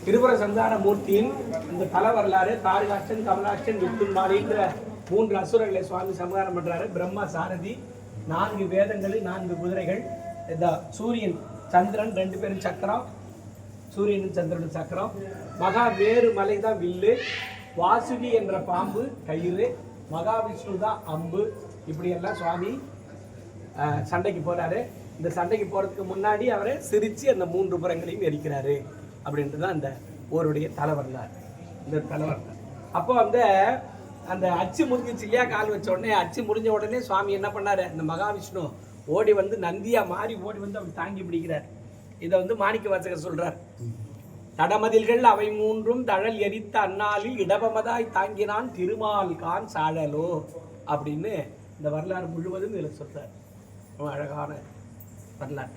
திருபுர சந்தான மூர்த்தியின் இந்த தல வரலாறு தாரகாட்சன், கமலாட்சன், வித்துன்மாலிங்கிற 3 அசுரர்களை சுவாமி சம்ஹாரம் பண்றாரு. பிரம்மா சாரதி, 4 வேதங்கள், 4 குதிரைகள், இந்த சூரியன் சந்திரன் 2 பேரும் சக்கரம், சூரியனும் சந்திரனும் சக்கரம், மகா வேறு மலை தான் வில்லு, வாசுகி என்ற பாம்பு கயிறு, மகாவிஷ்ணு தான் அம்பு. இப்படியெல்லாம் சுவாமி சண்டைக்கு போறாரு. இந்த சண்டைக்கு போறதுக்கு முன்னாடி அவரை சிரிச்சு அந்த 3 புறங்களையும் எரிக்கிறாரு அப்படின்ட்டு தான் அந்த ஊருடைய தலைவர்னார். இந்த தலைவர்னார் அப்போ அந்த அச்சு முடிஞ்சிச்சு இல்லையா, கால் வச்ச உடனே அச்சு முடிஞ்ச உடனே சுவாமி என்ன பண்ணாரு, இந்த மகாவிஷ்ணு ஓடி வந்து நந்தியா மாறி ஓடி வந்து அப்படி தாங்கி பிடிக்கிறார். இதை மாணிக்க வாசகர் சொல்றார். தடமதில்கள் அவை 3ம் தழல் எரித்த அந்நாளில் இடபமதாய் தாங்கினான் திருமால் கான் சாழலோ அப்படின்னு இந்த வரலாறு முழுவதும் இதில் சொல்றார். அழகான வரலாறு.